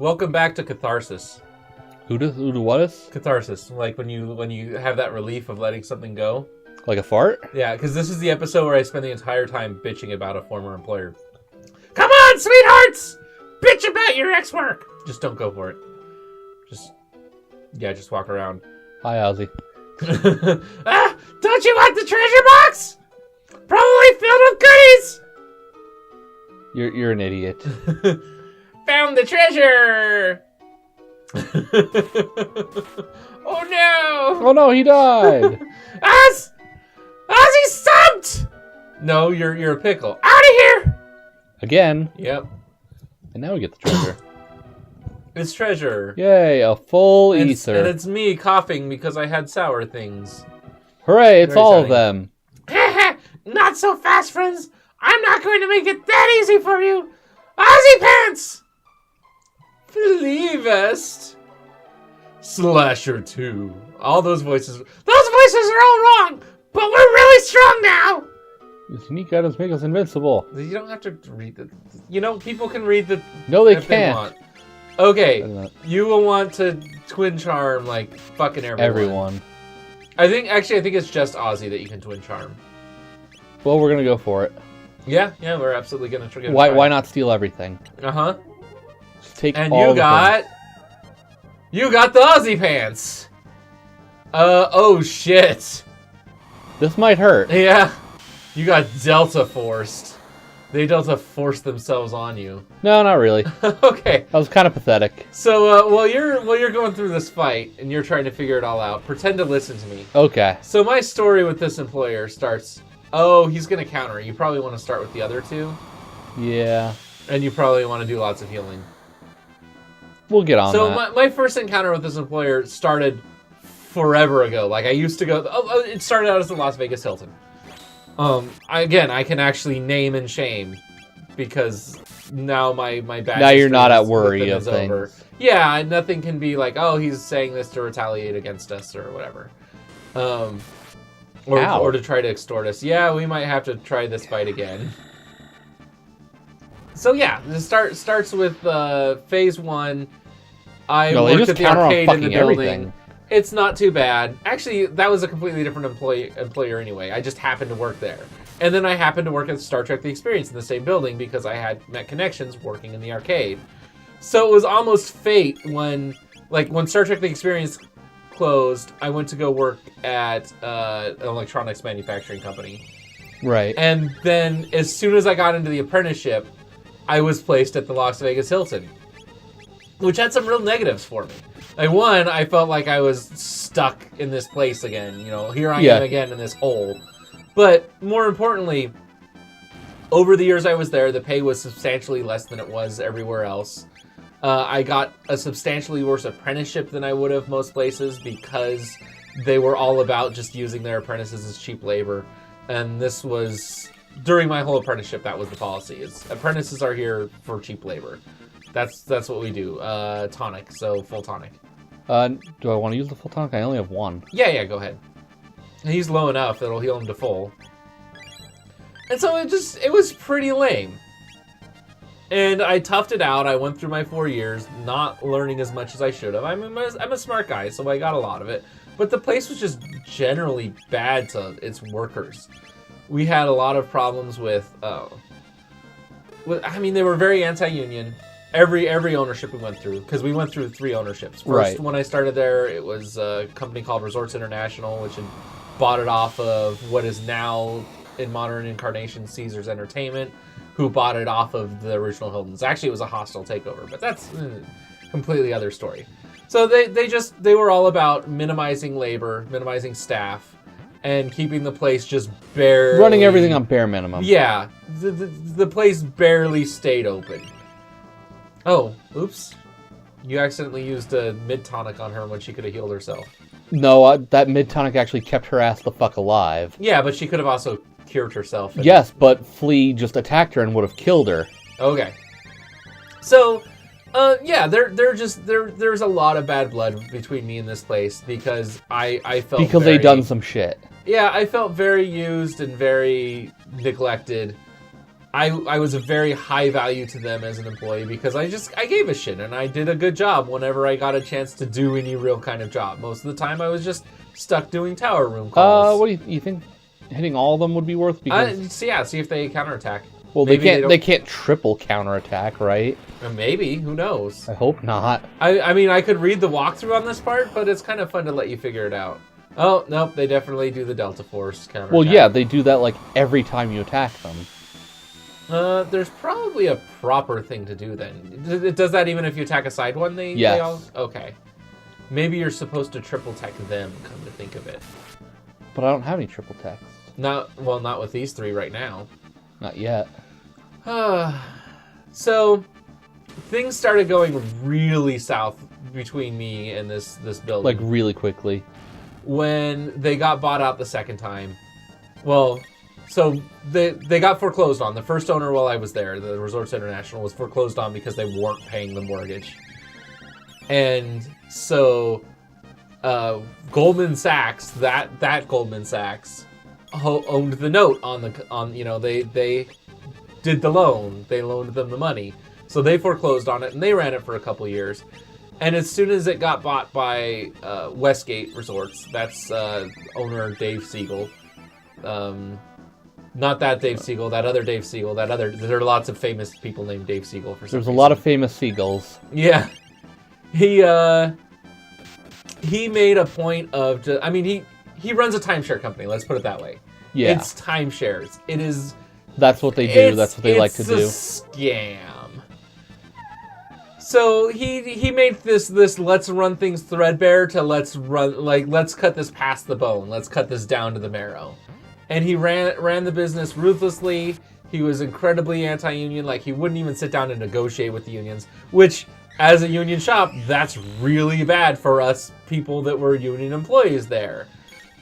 Welcome back to Catharsis. Who what is? Catharsis, like when you have that relief of letting something go. Like a fart? Yeah, because this is the episode where I spend the entire time bitching about a former employer. Come on, sweethearts! Bitch about your ex-work! Just don't go for it. Just walk around. Hi, Ozzy. Don't you want the treasure box? Probably filled with goodies! You're an idiot. Found the treasure! Oh no! Oh no, he died! Ozzy stumped! No, you're a pickle. Out of here! Again. Yep. And now we get the treasure. It's treasure. Yay, a full ether. And it's me coughing because I had sour things. Hooray, it's Very all exciting. of them. Not so fast, friends. I'm not going to make it that easy for you. Ozzy Pants! Flea Vest. Slasher 2. All those voices. Those voices are all wrong, but we're really strong now. These unique items make us invincible. You don't have to read the... people can read the... No, they if can't. want. Okay, you will want to twin charm, like, fucking everyone. I think it's just Ozzy that you can twin charm. Well, we're gonna go for it. Yeah, we're absolutely gonna try. Why not steal everything? Uh-huh. Just take and all you got the Ozzy Pants. Oh shit. This might hurt. Yeah. You got Delta forced. They Delta forced themselves on you. No, not really. Okay. That was kind of pathetic. So while you're going through this fight and you're trying to figure it all out, pretend to listen to me. Okay. So my story with this employer starts. Oh, he's gonna counter. You probably want to start with the other two. Yeah. And you probably want to do lots of healing. We'll get on that. So my first encounter with this employer started forever ago. Like I used to go. It started out as the Las Vegas Hilton. I can actually name and shame because now my bad. Now you're not at worry of things. Over. Yeah, nothing can be like, oh, he's saying this to retaliate against us or whatever. Or to try to extort us. Yeah, we might have to try this fight again. So yeah, the starts with phase 1. I worked at the arcade in the building. Everything. It's not too bad. Actually, that was a completely different employer anyway. I just happened to work there. And then I happened to work at Star Trek The Experience in the same building because I had met connections working in the arcade. So it was almost fate when Star Trek The Experience closed, I went to go work at an electronics manufacturing company. Right. And then as soon as I got into the apprenticeship, I was placed at the Las Vegas Hilton, which had some real negatives for me. Like, one, I felt like I was stuck in this place again. Here I am again in this hole. But more importantly, over the years I was there, the pay was substantially less than it was everywhere else. I got a substantially worse apprenticeship than I would have most places because they were all about just using their apprentices as cheap labor. And this was, during my whole apprenticeship, that was the policy. Is apprentices are here for cheap labor. That's what we do. Tonic, so full tonic. Do I want to use the full tonic? I only have one. Yeah, go ahead. He's low enough that it'll heal him to full. And so it was pretty lame. And I toughed it out. I went through my 4 years, not learning as much as I should have. I'm a smart guy, so I got a lot of it. But the place was just generally bad to its workers. We had a lot of problems with they were very anti-union. Every ownership we went through, because we went through 3 ownerships. First, when I started there, it was a company called Resorts International, which had bought it off of what is now, in modern incarnation, Caesars Entertainment, who bought it off of the original Hiltons. Actually, it was a hostile takeover, but that's a completely other story. So they were all about minimizing labor, minimizing staff, and keeping the place just barely... running everything on bare minimum. Yeah, the place barely stayed open. Oh, oops. You accidentally used a mid-tonic on her when she could have healed herself. No, that mid-tonic actually kept her ass the fuck alive. Yeah, but she could have also cured herself. Yes, but Flea just attacked her and would have killed her. Okay. So, there's a lot of bad blood between me and this place because I felt because they done some shit. Yeah, I felt very used and very neglected. I was a very high value to them as an employee because I gave a shit and I did a good job whenever I got a chance to do any real kind of job. Most of the time I was just stuck doing tower room calls. What do you think? Hitting all of them would be worth? Because see if they counterattack. Well, Maybe they can't triple counterattack, right? Maybe, who knows? I hope not. I mean, I could read the walkthrough on this part, but it's kind of fun to let you figure it out. Oh, nope, they definitely do the Delta Force counterattack. Well, yeah, they do that like every time you attack them. There's probably a proper thing to do then. Does that even if you attack a side one? Yes. They all... Okay. Maybe you're supposed to triple tech them, come to think of it. But I don't have any triple techs. Not with these three right now. Not yet. So, things started going really south between me and this building. Like, really quickly. When they got bought out the second time. Well... So they got foreclosed on. The first owner while I was there, the Resorts International, was foreclosed on because they weren't paying the mortgage. And so Goldman Sachs, that Goldman Sachs, owned the note on they did the loan. They loaned them the money. So they foreclosed on it and they ran it for a couple years. And as soon as it got bought by Westgate Resorts, that's owner Dave Siegel. Not that Dave Siegel, that other Dave Siegel, there are lots of famous people named Dave Siegel for some reason. There's a lot of famous seagulls. Yeah. He made a point of, he runs a timeshare company, let's put it that way. Yeah. It's timeshares. It is... That's what they do, that's what they like to do. It's a scam. So he made this let's run things threadbare to let's cut this past the bone, let's cut this down to the marrow. And he ran the business ruthlessly. He was incredibly anti-union. Like, he wouldn't even sit down and negotiate with the unions. Which, as a union shop, that's really bad for us people that were union employees there.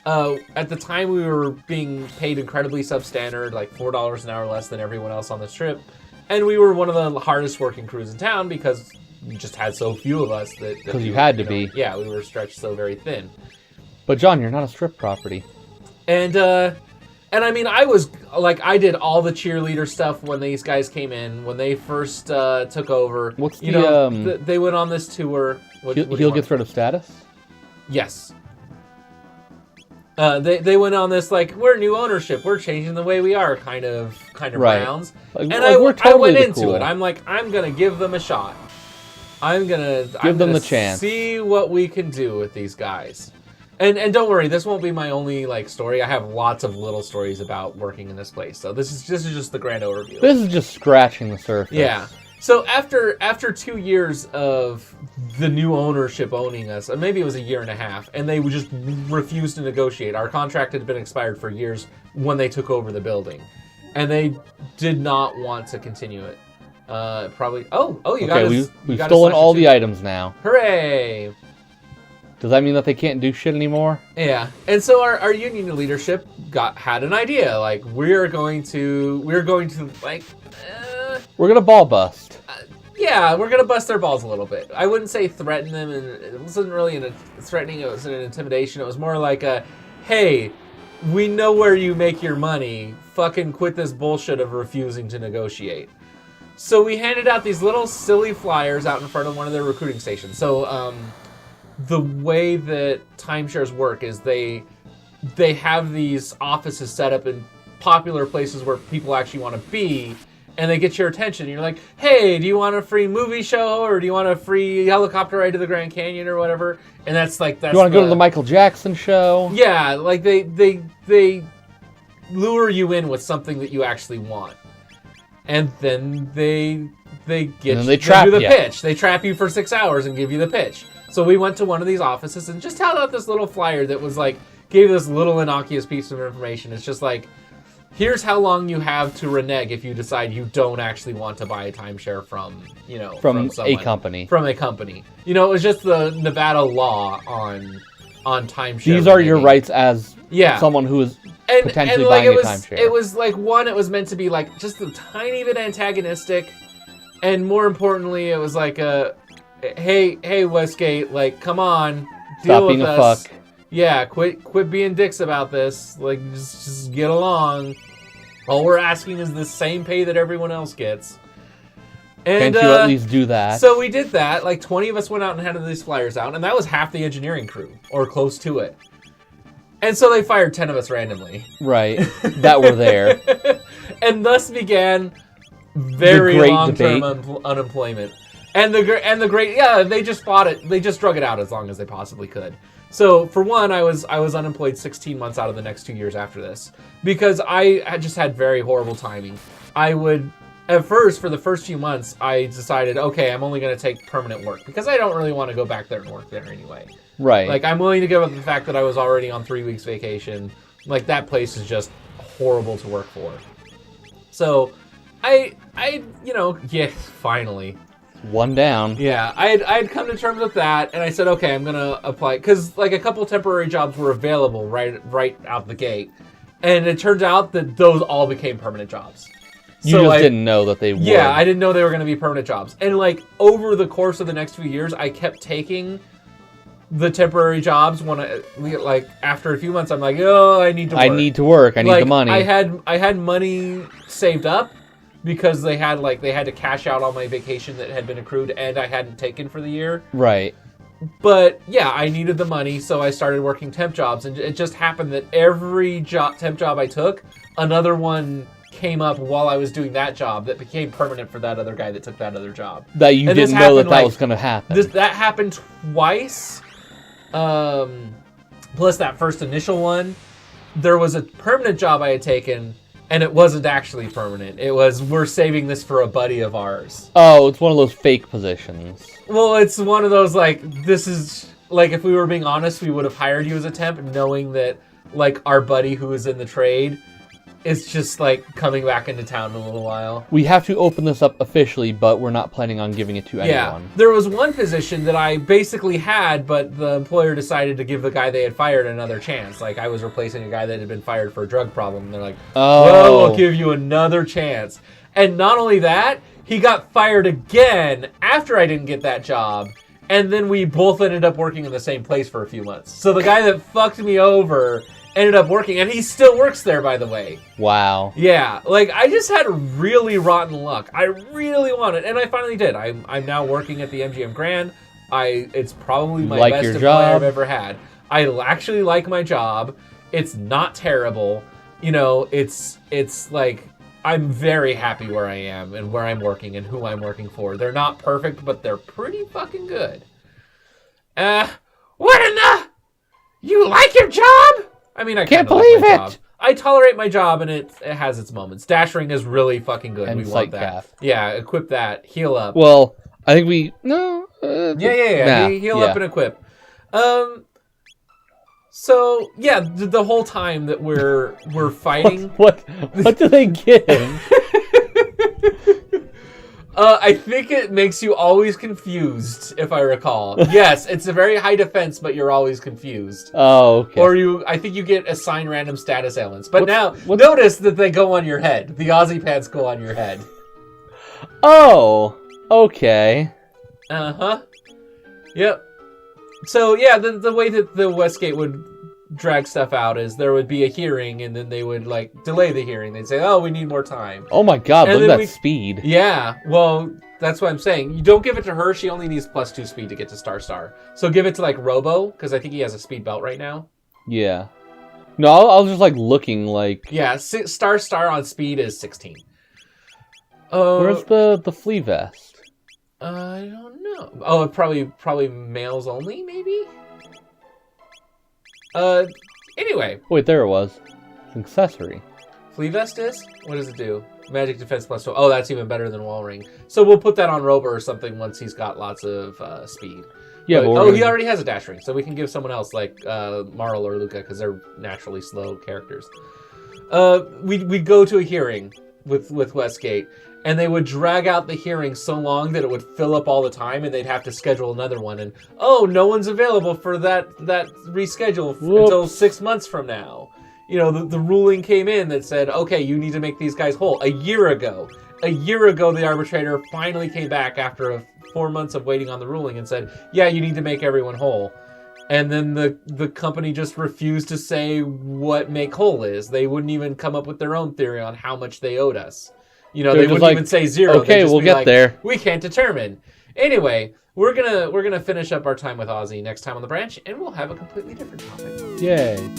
At the time, we were being paid incredibly substandard, like $4 an hour less than everyone else on the strip. And we were one of the hardest working crews in town because we just had so few of us. Because you had to be. Yeah, we were stretched so very thin. But, John, you're not a strip property. And I mean, I did all the cheerleader stuff when these guys came in, when they first took over. What's they went on this tour. He'll get rid of status? Yes. They went on this, like, we're new ownership, we're changing the way we are kind of right. rounds. Like, and we're totally I went into cool. it. I'm like, I'm going to give them a shot. I'm going to give them the chance. See what we can do with these guys. And don't worry, this won't be my only story. I have lots of little stories about working in this place. So this is just the grand overview. This is just scratching the surface. Yeah. So after 2 years of the new ownership owning us, maybe it was a year and a half, and they would just refused to negotiate. Our contract had been expired for years when they took over the building, and they did not want to continue it. Probably. We've stolen all the items now. Hooray! Does that mean that they can't do shit anymore? Yeah, and so our union leadership had an idea. Like, we're going to we're gonna ball bust. Yeah, we're gonna bust their balls a little bit. I wouldn't say threaten them, and it wasn't really threatening. It was an intimidation. It was more like hey, we know where you make your money. Fucking quit this bullshit of refusing to negotiate. So we handed out these little silly flyers out in front of one of their recruiting stations. So the way that timeshares work is they have these offices set up in popular places where people actually want to be, and they get your attention. You're like, hey, do you want a free movie show, or do you want a free helicopter ride to the Grand Canyon or whatever? And that's you want to go to the Michael Jackson show? Yeah, like they lure you in with something that you actually want, and then they trap you the you. pitch. They trap you for 6 hours and give you the pitch. So we went to one of these offices and just held out this little flyer that was gave this little innocuous piece of information. It's just like, here's how long you have to renege if you decide you don't actually want to buy a timeshare from someone, a company. From a company. It was just the Nevada law on timeshare. These are your rights as someone who is potentially buying a timeshare. It was it was meant to be just a tiny bit antagonistic, and more importantly, it was hey Westgate, come on, deal with us. Fuck. Yeah, quit being dicks about this. Just get along. All we're asking is the same pay that everyone else gets. And, Can't you at least do that? So we did that. Like 20 of us went out and handed these flyers out, and that was half the engineering crew, or close to it. And so they fired 10 of us randomly. Right. That were there. And thus began very long-term unemployment. And the great, yeah, they just fought it. They just drug it out as long as they possibly could. So for one, I was unemployed 16 months out of the next 2 years after this because I just had very horrible timing. I would, at first, for the first few months, I decided, okay, I'm only going to take permanent work because I don't really want to go back there and work there anyway. Right. Like, I'm willing to give up the fact that I was already on 3 weeks vacation. Like, that place is just horrible to work for. So, finally. One down. Yeah, I'd come to terms with that, and I said, okay, I'm gonna apply, because like a couple temporary jobs were available right out the gate, and it turns out that those all became permanent jobs. You didn't know that they were. Yeah, I didn't know they were going to be permanent jobs, and like over the course of the next few years, I kept taking the temporary jobs when after a few months, I'm like, oh, I need to work. I need the money. I had money saved up. Because they had to cash out all my vacation that had been accrued and I hadn't taken for the year. Right. But yeah, I needed the money, so I started working temp jobs, and it just happened that every temp job I took, another one came up while I was doing that job that became permanent for that other guy that took that other job. That you didn't know that was going to happen. That happened twice. Plus that first initial one, there was a permanent job I had taken. And it wasn't actually permanent. It was, we're saving this for a buddy of ours. Oh, it's one of those fake positions. Well, it's one of those, this is, if we were being honest, we would have hired you as a temp, knowing that, our buddy who is in the trade is just, coming back into town in a little while. We have to open this up officially, but we're not planning on giving it to anyone. Yeah, there was one position that I basically had, but the employer decided to give the guy they had fired another chance. I was replacing a guy that had been fired for a drug problem, and they're like, well, we'll give you another chance. And not only that, he got fired again after I didn't get that job, and then we both ended up working in the same place for a few months. So the guy that fucked me over ended up working, and he still works there, by the way. Wow. Yeah, I just had really rotten luck. I really wanted, and I finally did. I'm now working at the MGM Grand. It's probably my best employer I've ever had. I actually like my job. It's not terrible. It's I'm very happy where I am and where I'm working and who I'm working for. They're not perfect, but they're pretty fucking good. What in the? You like your job? I mean, I can't believe it. Job. I tolerate my job, and it has its moments. Dash ring is really fucking good. And we want that. Calf. Yeah, equip that. Heal up. Well, I think we no. Yeah. Heal up and equip. So yeah, the whole time that we're fighting. What do they give? I think it makes you always confused, if I recall. Yes, it's a very high defense, but you're always confused. Oh, okay. Or I think you get assigned random status ailments. But notice that they go on your head. The Aussie pants go on your head. Oh, okay. Uh-huh. Yep. So, yeah, the way that the Westgate would drag stuff out is there would be a hearing, and then they would delay the hearing. They'd say, oh, we need more time. Oh my god, look at that speed. Yeah, well, that's what I'm saying. You don't give it to her. She only needs +2 speed to get to Star. So give it to Robo, because I think he has a speed belt right now. Yeah. No, I was just looking Yeah, Star on speed is 16. Where's the flea vest? I don't know. Oh, probably males only, maybe? Anyway. Wait, there it was. It's an accessory. Flea vest is? What does it do? Magic defense +2. Oh, that's even better than wall ring. So we'll put that on Robo or something once he's got lots of speed. Yeah. He already has a dash ring, so we can give someone else Marl or Luca because they're naturally slow characters. We'd go to a hearing with Westgate, and they would drag out the hearing so long that it would fill up all the time, and they'd have to schedule another one. And no one's available for that reschedule until 6 months from now. The ruling came in that said, okay, you need to make these guys whole. A year ago, the arbitrator finally came back after 4 months of waiting on the ruling and said, yeah, you need to make everyone whole. And then the company just refused to say what make whole is. They wouldn't even come up with their own theory on how much they owed us. You know, They're they just wouldn't like, even say zero. okay, They'd just we'll be get like, there. We can't determine. Anyway, we're gonna finish up our time with Ozzy next time on the branch, and we'll have a completely different topic. Yay.